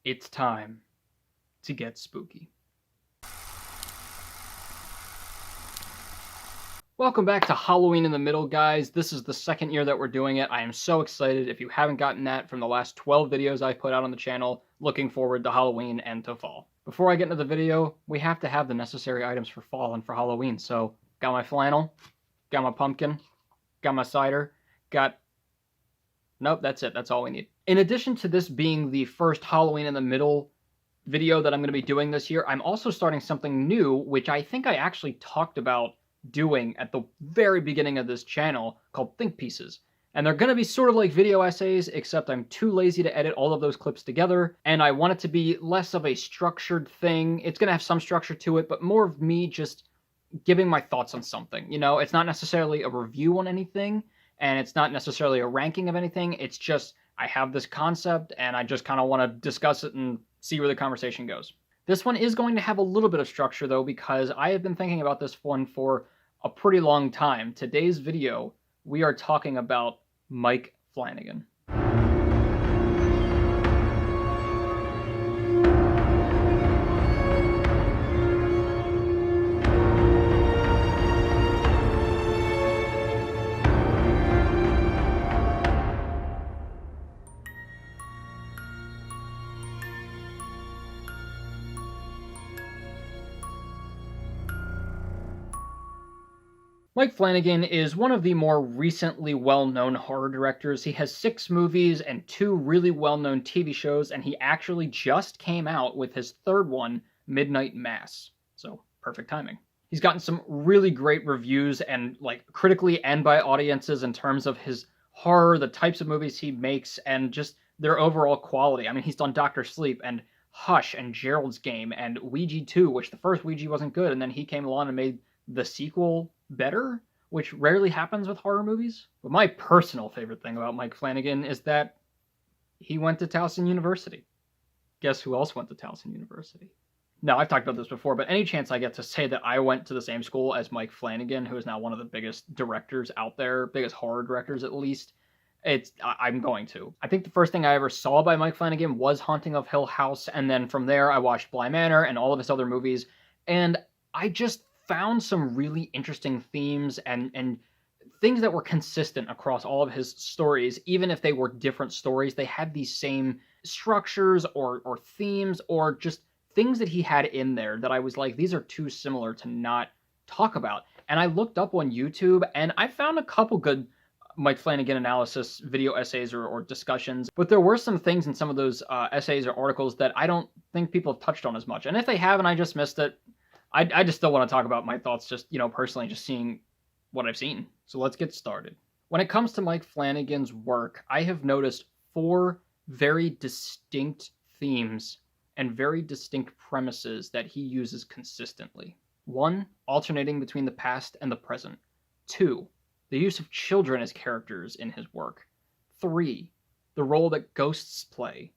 It's time to get spooky. Welcome back to Halloween in the Middle, guys. This is the second year that we're doing it. I am so excited. If you haven't gotten that from the last 12 videos I've put out on the channel, looking forward to Halloween and to fall. Before I get into the video, we have to have the necessary items for fall and for Halloween. So, got my flannel, got my pumpkin, got my cider, Nope, that's it. That's all we need. In addition to this being the first Halloween in the Middle video that I'm going to be doing this year, I'm also starting something new, which I think I actually talked about doing at the very beginning of this channel, called Think Pieces. And they're going to be sort of like video essays, except I'm too lazy to edit all of those clips together, and I want it to be less of a structured thing. It's going to have some structure to it, but more of me just giving my thoughts on something. You know, it's not necessarily a review on anything, and it's not necessarily a ranking of anything. It's just, I have this concept, and I just kind of want to discuss it and see where the conversation goes. This one is going to have a little bit of structure, though, because I have been thinking about this one for a pretty long time. Today's video, we are talking about Mike Flanagan. Mike Flanagan is one of the more recently well-known horror directors. He has 6 movies and 2 really well-known TV shows, and he actually just came out with his 3rd one, Midnight Mass. So, perfect timing. He's gotten some really great reviews, and critically and by audiences, in terms of his horror, the types of movies he makes, and just their overall quality. I mean, he's done Dr. Sleep and Hush and Gerald's Game and Ouija 2, which the first Ouija wasn't good, and then he came along and made the sequel better, which rarely happens with horror movies. But my personal favorite thing about Mike Flanagan is that he went to Towson University. Guess who else went to Towson University? Now, I've talked about this before, but any chance I get to say that I went to the same school as Mike Flanagan, who is now one of the biggest directors out there, biggest horror directors at least, I'm going to. I think the first thing I ever saw by Mike Flanagan was Haunting of Hill House, and then from there I watched Bly Manor and all of his other movies, and I just found some really interesting themes and things that were consistent across all of his stories. Even if they were different stories, they had these same structures or themes or just things that he had in there that I was like, these are too similar to not talk about. And I looked up on YouTube and I found a couple good Mike Flanagan analysis video essays or discussions, but there were some things in some of those essays or articles that I don't think people have touched on as much. And if they have and I just missed it, I just still want to talk about my thoughts, just, personally, just seeing what I've seen. So let's get started. When it comes to Mike Flanagan's work, I have noticed 4 very distinct themes and very distinct premises that he uses consistently. 1, alternating between the past and the present. 2, the use of children as characters in his work. 3, the role that ghosts play.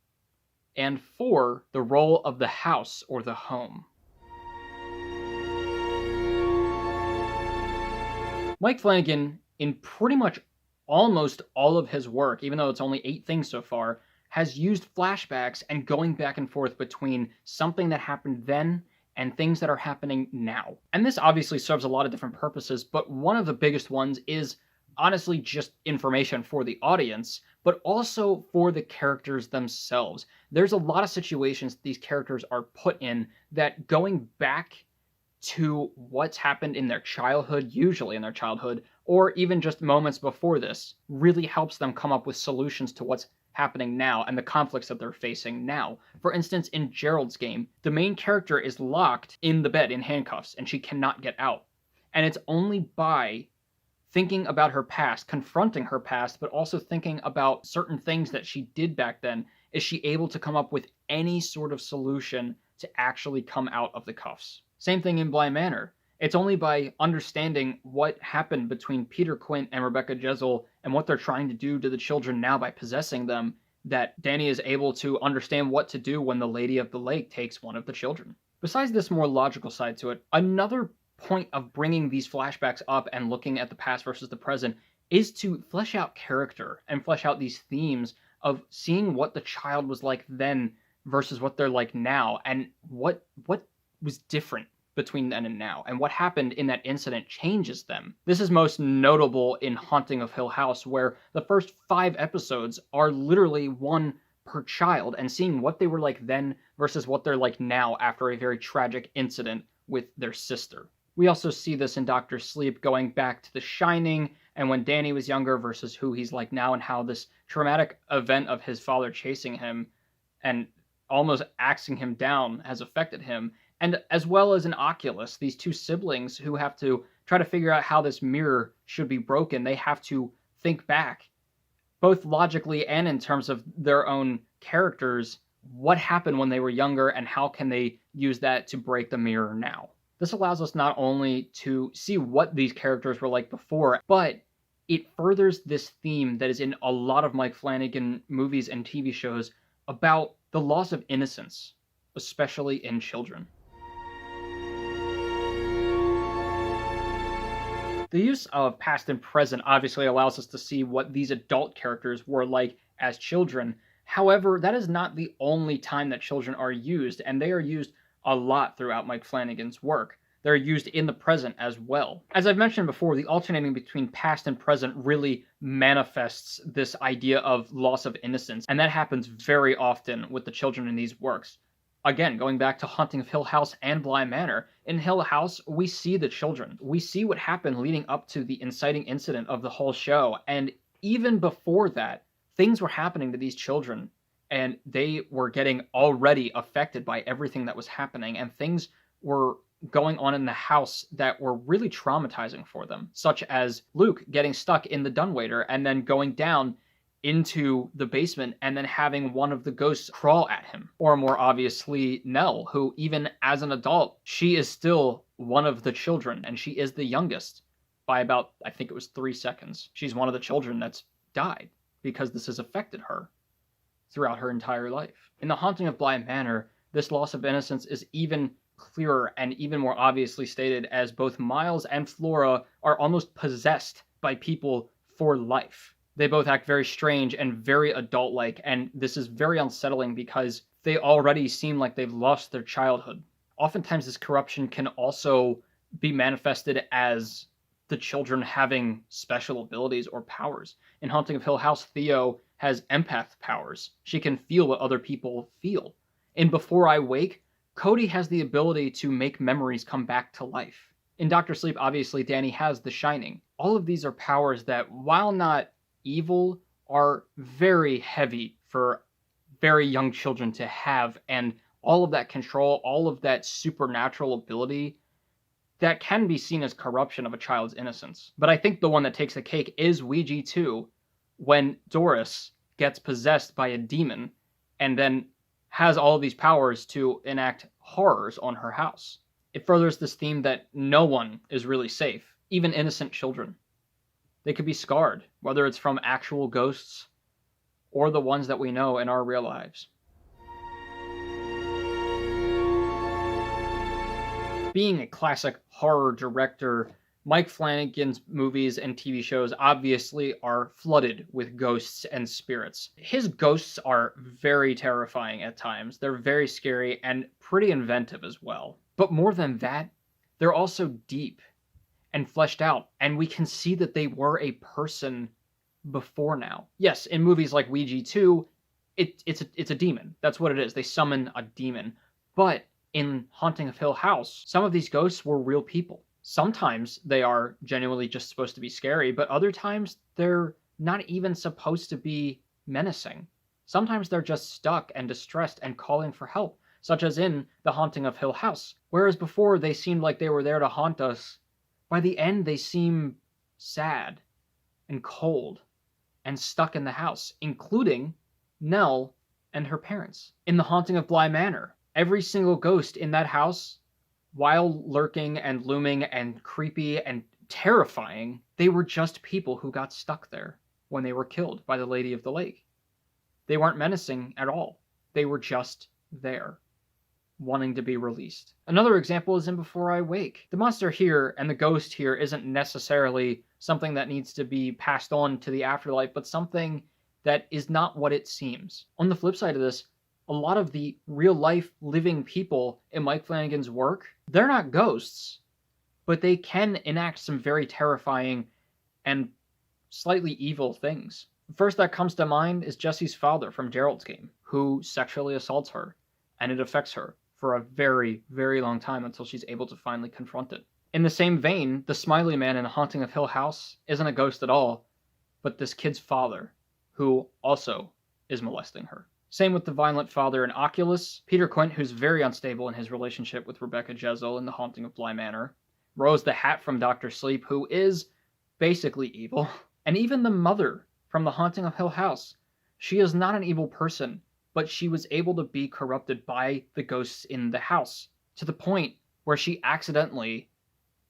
And 4, the role of the house or the home. Mike Flanagan, in pretty much almost all of his work, even though it's only 8 things so far, has used flashbacks and going back and forth between something that happened then and things that are happening now. And this obviously serves a lot of different purposes, but one of the biggest ones is honestly just information for the audience, but also for the characters themselves. There's a lot of situations these characters are put in that going back to what's happened in their childhood, usually in their childhood, or even just moments before this, really helps them come up with solutions to what's happening now and the conflicts that they're facing now. For instance, in Gerald's Game, the main character is locked in the bed in handcuffs, and she cannot get out. And it's only by thinking about her past, confronting her past, but also thinking about certain things that she did back then, is she able to come up with any sort of solution to actually come out of the cuffs. Same thing in Bly Manor. It's only by understanding what happened between Peter Quint and Rebecca Jezzel and what they're trying to do to the children now by possessing them that Danny is able to understand what to do when the Lady of the Lake takes one of the children. Besides this more logical side to it, another point of bringing these flashbacks up and looking at the past versus the present is to flesh out character and flesh out these themes of seeing what the child was like then versus what they're like now, and what was different between then and now, and what happened in that incident changes them. This is most notable in Haunting of Hill House, where the first 5 episodes are literally one per child, and seeing what they were like then versus what they're like now after a very tragic incident with their sister. We also see this in Dr. Sleep, going back to The Shining and when Danny was younger versus who he's like now, and how this traumatic event of his father chasing him and almost axing him down has affected him. And as well as in Oculus, these 2 siblings who have to try to figure out how this mirror should be broken. They have to think back, both logically and in terms of their own characters, what happened when they were younger and how can they use that to break the mirror now. This allows us not only to see what these characters were like before, but it furthers this theme that is in a lot of Mike Flanagan movies and TV shows about the loss of innocence, especially in children. The use of past and present obviously allows us to see what these adult characters were like as children. However, that is not the only time that children are used, and they are used a lot throughout Mike Flanagan's work. They're used in the present as well. As I've mentioned before, the alternating between past and present really manifests this idea of loss of innocence, and that happens very often with the children in these works. Again, going back to Haunting of Hill House and Bly Manor, in Hill House, we see the children. We see what happened leading up to the inciting incident of the whole show, and even before that, things were happening to these children, and they were getting already affected by everything that was happening, and things were going on in the house that were really traumatizing for them, such as Luke getting stuck in the dumbwaiter and then going down into the basement and then having one of the ghosts crawl at him. Or more obviously, Nell, who even as an adult, she is still one of the children, and she is the youngest by about, I think it was 3 seconds. She's one of the children that's died because this has affected her throughout her entire life. In The Haunting of Bly Manor, this loss of innocence is even clearer and even more obviously stated, as both Miles and Flora are almost possessed by people for life. They both act very strange and very adult-like, and this is very unsettling because they already seem like they've lost their childhood. Oftentimes this corruption can also be manifested as the children having special abilities or powers. In Haunting of Hill House, Theo has empath powers. She can feel what other people feel. In Before I Wake, Cody has the ability to make memories come back to life. In Dr. Sleep, obviously, Danny has the Shining. All of these are powers that, while not evil, are very heavy for very young children to have, and all of that control, all of that supernatural ability, that can be seen as corruption of a child's innocence. But I think the one that takes the cake is Ouija 2, when Doris gets possessed by a demon and then has all of these powers to enact horrors on her house. It furthers this theme that no one is really safe, even innocent children. They could be scarred, whether it's from actual ghosts or the ones that we know in our real lives. Being a classic horror director, Mike Flanagan's movies and TV shows obviously are flooded with ghosts and spirits. His ghosts are very terrifying at times. They're very scary and pretty inventive as well. But more than that, they're also deep and fleshed out, and we can see that they were a person before now. Yes, in movies like Ouija 2, it's a demon. That's what it is. They summon a demon. But in Haunting of Hill House, some of these ghosts were real people. Sometimes they are genuinely just supposed to be scary, but other times they're not even supposed to be menacing. Sometimes they're just stuck and distressed and calling for help, such as in The Haunting of Hill House. Whereas before they seemed like they were there to haunt us, by the end they seem sad and cold and stuck in the house, including Nell and her parents. In The Haunting of Bly Manor, every single ghost in that house, while lurking and looming and creepy and terrifying, they were just people who got stuck there when they were killed by the Lady of the Lake. They weren't menacing at all. They were just there, wanting to be released. Another example is in Before I Wake. The monster here and the ghost here isn't necessarily something that needs to be passed on to the afterlife, but something that is not what it seems. On the flip side of this, a lot of the real-life living people in Mike Flanagan's work, they're not ghosts, but they can enact some very terrifying and slightly evil things. The first that comes to mind is Jesse's father from Gerald's game, who sexually assaults her, and it affects her for a very, very long time until she's able to finally confront it. In the same vein, the Smiley Man in Haunting of Hill House isn't a ghost at all, but this kid's father, who also is molesting her. Same with the violent father in Oculus, Peter Quint, who's very unstable in his relationship with Rebecca Jezzel in The Haunting of Bly Manor, Rose the Hat from Dr. Sleep, who is basically evil, and even the mother from The Haunting of Hill House. She is not an evil person, but she was able to be corrupted by the ghosts in the house, to the point where she accidentally,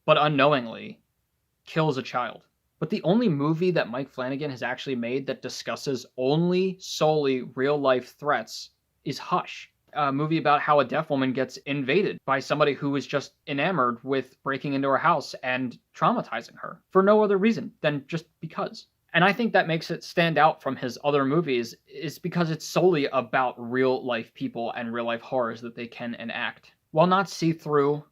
but unknowingly, kills a child. But the only movie that Mike Flanagan has actually made that discusses only solely real-life threats is Hush, a movie about how a deaf woman gets invaded by somebody who is just enamored with breaking into her house and traumatizing her for no other reason than just because. And I think that makes it stand out from his other movies is because it's solely about real-life people and real-life horrors that they can enact. While not see-through,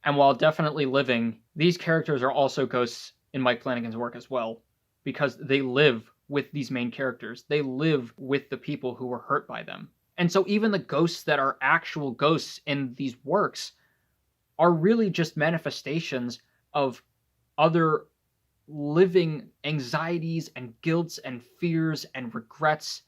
and while definitely living, these characters are also ghosts in Mike Flanagan's work as well, because they live with these main characters. They live with the people who were hurt by them. And so even the ghosts that are actual ghosts in these works are really just manifestations of other living anxieties and guilts and fears and regrets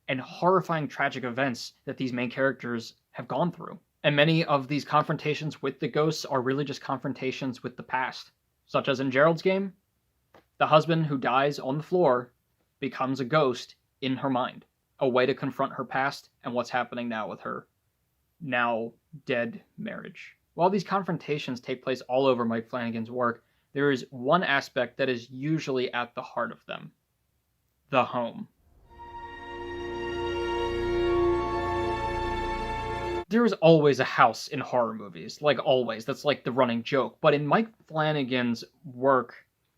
and horrifying tragic events that these main characters have gone through. And many of these confrontations with the ghosts are really just confrontations with the past. Such as in Gerald's game, the husband who dies on the floor becomes a ghost in her mind, a way to confront her past and what's happening now with her now dead marriage. While these confrontations take place all over Mike Flanagan's work, there is one aspect that is usually at the heart of them: the home. There is always a house in horror movies, like always. That's like the running joke. But in Mike Flanagan's work,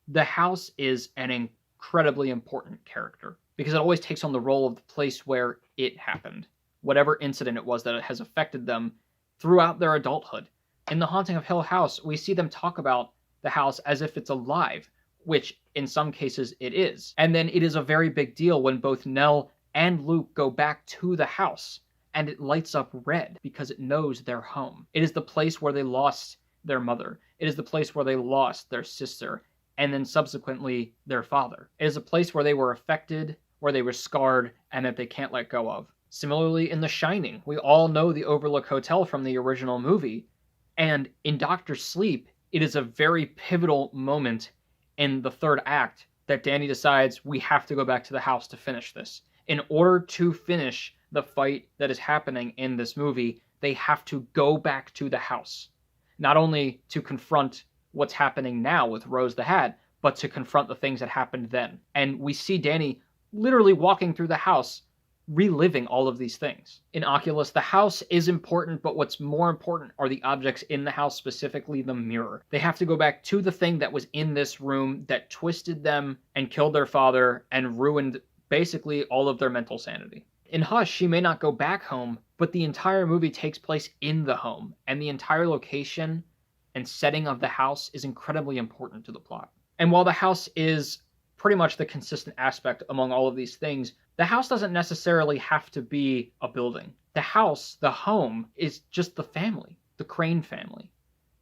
the house is an incredibly important character because it always takes on the role of the place where it happened, whatever incident it was that has affected them throughout their adulthood. In The Haunting of Hill House, we see them talk about the house as if it's alive, which in some cases it is. And then it is a very big deal when both Nell and Luke go back to the house, and it lights up red because it knows their home. It is the place where they lost their mother. It is the place where they lost their sister, and then subsequently their father. It is a place where they were affected, where they were scarred, and that they can't let go of. Similarly, in The Shining, we all know the Overlook Hotel from the original movie, and in Dr. Sleep, it is a very pivotal moment in the third act that Danny decides we have to go back to the house to finish this. In order to finish the fight that is happening in this movie, they have to go back to the house. Not only to confront what's happening now with Rose the Hat, but to confront the things that happened then. And we see Danny literally walking through the house, reliving all of these things. In Oculus, the house is important, but what's more important are the objects in the house, specifically the mirror. They have to go back to the thing that was in this room that twisted them and killed their father and ruined basically all of their mental sanity. In Hush, she may not go back home, but the entire movie takes place in the home, and the entire location and setting of the house is incredibly important to the plot. And while the house is pretty much the consistent aspect among all of these things, the house doesn't necessarily have to be a building. The house, the home, is just the family, the Crane family,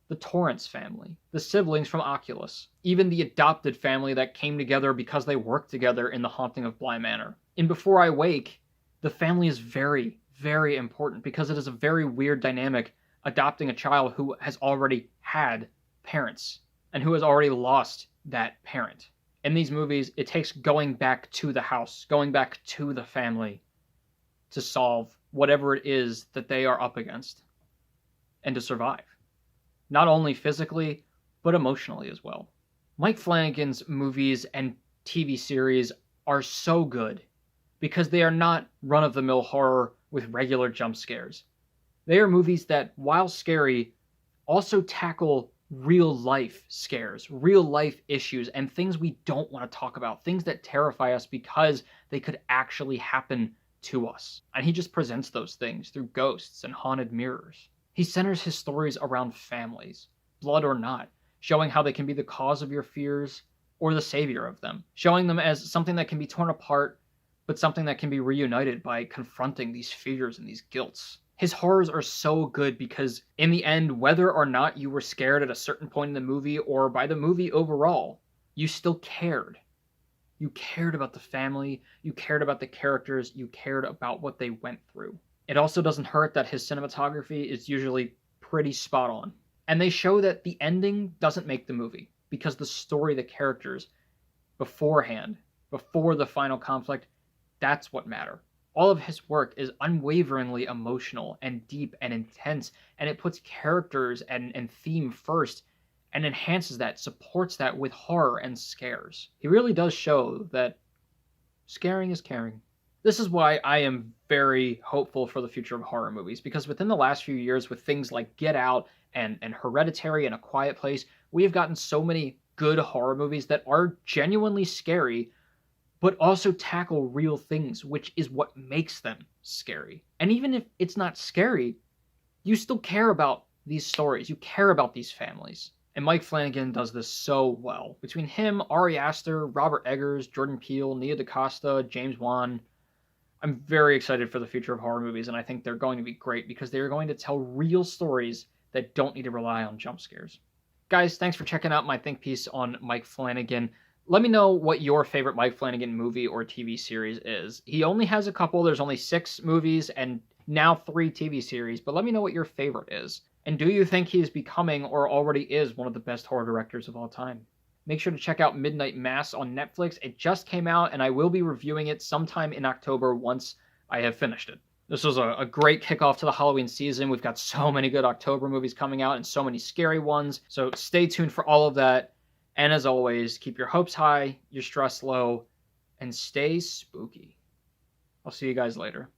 the Torrance family, the siblings from Oculus, even the adopted family that came together because they worked together in The Haunting of Bly Manor. In Before I Wake, the family is very, very important because it is a very weird dynamic adopting a child who has already had parents and who has already lost that parent. In these movies, it takes going back to the house, going back to the family to solve whatever it is that they are up against and to survive. Not only physically, but emotionally as well. Mike Flanagan's movies and TV series are so good because they are not run-of-the-mill horror with regular jump scares. They are movies that, while scary, also tackle real-life scares, real-life issues, and things we don't want to talk about, things that terrify us because they could actually happen to us. And he just presents those things through ghosts and haunted mirrors. He centers his stories around families, blood or not, showing how they can be the cause of your fears or the savior of them, showing them as something that can be torn apart, but something that can be reunited by confronting these fears and these guilts. His horrors are so good because, in the end, whether or not you were scared at a certain point in the movie or by the movie overall, you still cared. You cared about the family, you cared about the characters, you cared about what they went through. It also doesn't hurt that his cinematography is usually pretty spot on. And they show that the ending doesn't make the movie, because the story, the characters, beforehand, before the final conflict, that's what matter. All of his work is unwaveringly emotional and deep and intense, and it puts characters and theme first and enhances that, supports that with horror and scares. He really does show that scaring is caring. This is why I am very hopeful for the future of horror movies, because within the last few years, with things like Get Out and Hereditary and A Quiet Place, we have gotten so many good horror movies that are genuinely scary, but also tackle real things, which is what makes them scary. And even if it's not scary, you still care about these stories. You care about these families. And Mike Flanagan does this so well. Between him, Ari Aster, Robert Eggers, Jordan Peele, Nia DaCosta, James Wan, I'm very excited for the future of horror movies, and I think they're going to be great because they are going to tell real stories that don't need to rely on jump scares. Guys, thanks for checking out my think piece on Mike Flanagan. Let me know what your favorite Mike Flanagan movie or TV series is. He only has a couple. There's only 6 movies and now 3 TV series, but let me know what your favorite is. And do you think he is becoming or already is one of the best horror directors of all time? Make sure to check out Midnight Mass on Netflix. It just came out, and I will be reviewing it sometime in October once I have finished it. This was a great kickoff to the Halloween season. We've got so many good October movies coming out and so many scary ones, so stay tuned for all of that. And as always, keep your hopes high, your stress low, and stay spooky. I'll see you guys later.